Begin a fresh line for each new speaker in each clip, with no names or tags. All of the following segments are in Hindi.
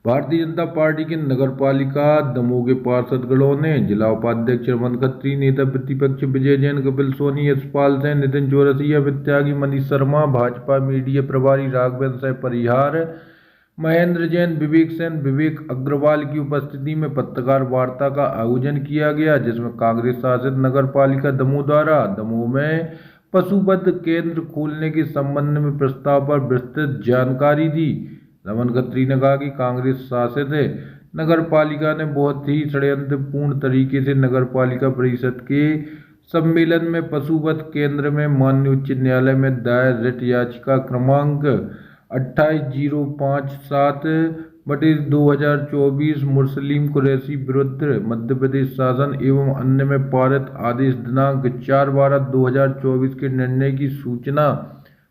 भारतीय जनता पार्टी के नगरपालिका दमोह के पार्षदगणों ने जिला उपाध्यक्ष रमन खत्री, नेता प्रतिपक्ष विजय जैन, कपिल सोनी, यशपाल सेन, नितिन चौरसिया, वित्यागी, मनीष शर्मा, भाजपा मीडिया प्रभारी राघवेंद्र सह परिहार, महेंद्र जैन, विवेक सेन, विवेक अग्रवाल की उपस्थिति में पत्रकार वार्ता का आयोजन किया गया, जिसमें कांग्रेस शासित नगरपालिका दमोह द्वारा दमोह में पशुवध केंद्र खोलने के संबंध में प्रस्ताव पर विस्तृत जानकारी दी। रमन खत्री ने कहा कि कांग्रेस शासित नगरपालिका ने बहुत ही षड्यंत्रपूर्ण तरीके से नगरपालिका परिषद के सम्मेलन में पशुवध केंद्र में माननीय उच्च न्यायालय में दायर रिट याचिका क्रमांक 28,057/2024 मुस्लिम कुरैशी विरुद्ध मध्य प्रदेश शासन एवं अन्य में पारित आदेश दिनांक 4/12/2024 के निर्णय की सूचना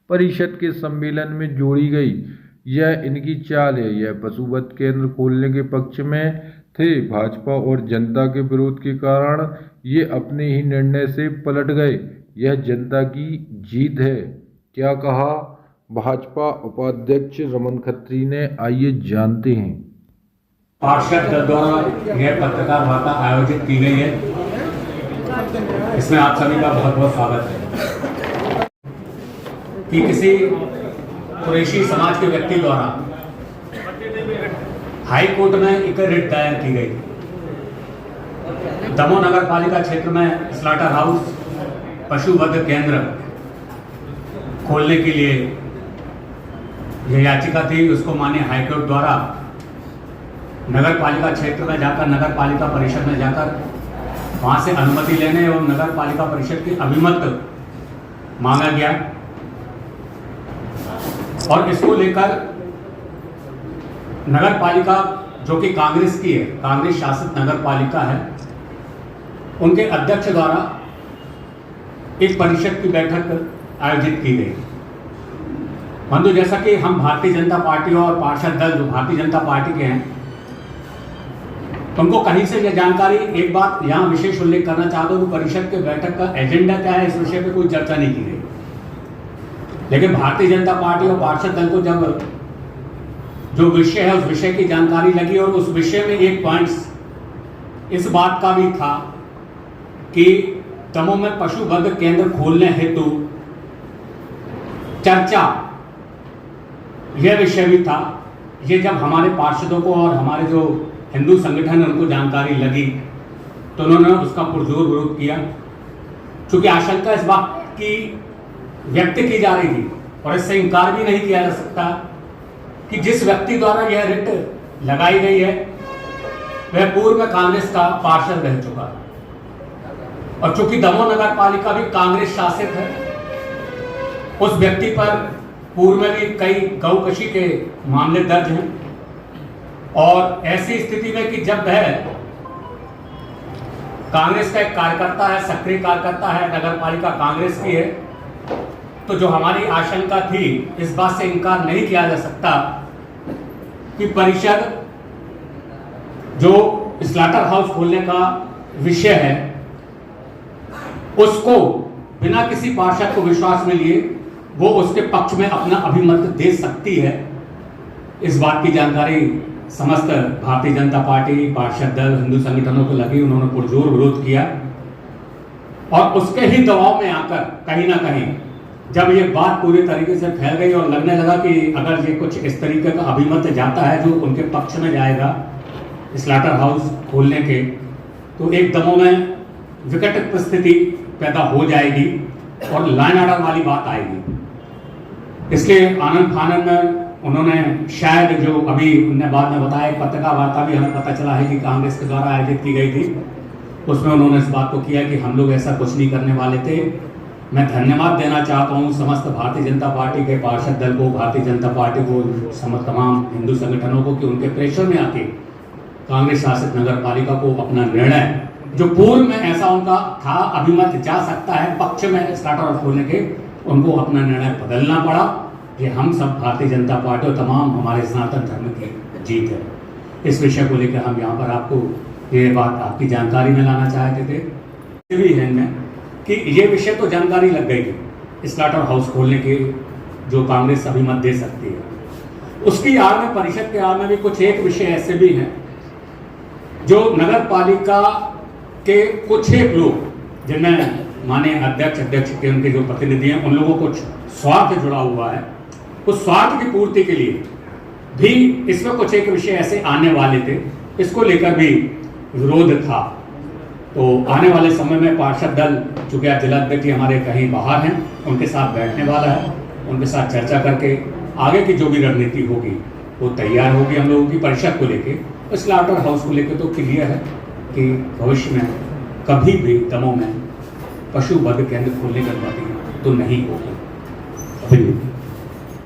परिषद के सम्मेलन में जोड़ी गई। यह इनकी चाल है। यह पशुवध केंद्र खोलने के पक्ष में थे। भाजपा और जनता के विरोध के कारण ये अपने ही निर्णय से पलट गए। यह जनता की जीत है। क्या कहा भाजपा उपाध्यक्ष रमन खत्री ने, आइए जानते हैं।
पार्षद दल द्वारा यह पत्रकार वार्ता आयोजित की गई है, इसमें आप सभी का बहुत बहुत स्वागत है। कि किसी कुरैशी समाज के व्यक्ति द्वारा हाई कोर्ट में एक रिट दायर की गई। दमोह नगर पालिका क्षेत्र में स्लॉटर हाउस पशुवध केंद्र खोलने के लिए यह याचिका थी। उसको माननीय हाईकोर्ट द्वारा नगर पालिका क्षेत्र में जाकर नगर पालिका परिषद में जाकर वहां से अनुमति लेने एवं नगर पालिका परिषद की अभिमत मांगा गया और इसको लेकर नगर पालिका जो कि कांग्रेस की है, कांग्रेस शासित नगर पालिका है, उनके अध्यक्ष द्वारा एक परिषद की बैठक आयोजित की गई। बंधु, जैसा कि हम भारतीय जनता पार्टी और पार्षद दल जो भारतीय जनता पार्टी के हैं, तुमको कहीं से यह जानकारी, एक बात यहाँ विशेष उल्लेख करना चाहता हूँ, परिषद के बैठक का एजेंडा क्या है इस विषय पे कोई चर्चा नहीं की गई। लेकिन भारतीय जनता पार्टी और पार्षद दल को जब जो विषय है उस विषय की जानकारी लगी और उस विषय में एक पॉइंट इस बात का भी था कि दमोह में पशुवध केंद्र खोलने हेतु चर्चा, यह विषय भी था। ये जब हमारे पार्षदों को और हमारे जो हिंदू संगठन है उनको जानकारी लगी तो उन्होंने उसका पुरजोर विरोध किया, क्योंकि आशंका इस बात की व्यक्त की जा रही थी और इससे इनकार भी नहीं किया जा सकता कि जिस व्यक्ति द्वारा यह रिट लगाई गई है वह पूर्व में कांग्रेस का पार्षद रह चुका है और चूंकि दमोह नगर पालिका भी कांग्रेस शासित है, उस व्यक्ति पर पूर्व में भी कई गौकशी के मामले दर्ज हैं और ऐसी स्थिति में कि जब वह कांग्रेस का एक कार्यकर्ता है, सक्रिय कार्यकर्ता है, नगर पालिका कांग्रेस की है, तो जो हमारी आशंका थी इस बात से इनकार नहीं किया जा सकता कि परिषद जो स्लॉटर हाउस खोलने का विषय है उसको बिना किसी पार्षद को विश्वास में लिए वो उसके पक्ष में अपना अभिमत दे सकती है। इस बात की जानकारी समस्त भारतीय जनता पार्टी, पार्षद दल, हिंदू संगठनों को लगी। उन्होंने पुरजोर विरोध किया और उसके ही दबाव में आकर कहीं ना कहीं जब ये बात पूरी तरीके से फैल गई और लगने लगा कि अगर ये कुछ इस तरीके का अभिमत जाता है जो उनके पक्ष में जाएगा स्लॉटर हाउस खोलने के, तो एक दमोह में विकट परिस्थिति पैदा हो जाएगी और लाइन ऑर्डर वाली बात आएगी। इसलिए आनंद फानन में उन्होंने शायद जो अभी उन्होंने बाद में बताया, पत्रकार वार्ता भी हमें पता चला है कि कांग्रेस के द्वारा आयोजित की गई थी, उसमें उन्होंने इस बात को किया कि हम लोग ऐसा कुछ नहीं करने वाले थे। मैं धन्यवाद देना चाहता हूं समस्त भारतीय जनता पार्टी के पार्षद दल को, भारतीय जनता पार्टी को, समस्त तमाम हिंदू संगठनों को कि उनके प्रेशर में आके कांग्रेस शासित नगर पालिका को अपना निर्णय जो पूर्व में ऐसा उनका था अभिमत जा सकता है पक्ष में स्लॉटर हाउस खोलने के, उनको अपना निर्णय बदलना पड़ा। ये हम सब भारतीय जनता पार्टी और तमाम हमारे सनातन धर्म की जीत है। इस विषय को लेकर हम यहाँ पर आपको ये बात आपकी जानकारी में लाना चाहते थे। भी है इनमें कि ये विषय तो जानकारी लग गई थी स्लॉटर हाउस खोलने की जो कांग्रेस अभिमत दे सकती है, उसकी आड़ में, परिषद के आड़ में भी कुछ एक विषय ऐसे भी हैं जो नगर पालिका के कुछ एक लोग, जिनमें माननीय अध्यक्ष के उनके जो प्रतिनिधि हैं, उन लोगों को स्वार्थ जुड़ा हुआ है। उस स्वार्थ की पूर्ति के लिए भी इसमें कुछ एक विषय ऐसे आने वाले थे, इसको लेकर भी विरोध था। तो आने वाले समय में पार्षद दल, चूंकि आज जिलाध्यक्ष हमारे कहीं बाहर हैं, उनके साथ बैठने वाला है, उनके साथ चर्चा करके आगे की जो भी रणनीति होगी वो तैयार होगी हम लोगों की परिषद को लेके। स्लाटर हाउस को लेके तो क्लियर है कि भविष्य में कभी भी दमोह में पशु वध केंद्र खोलने की अनुमति तो नहीं होगी।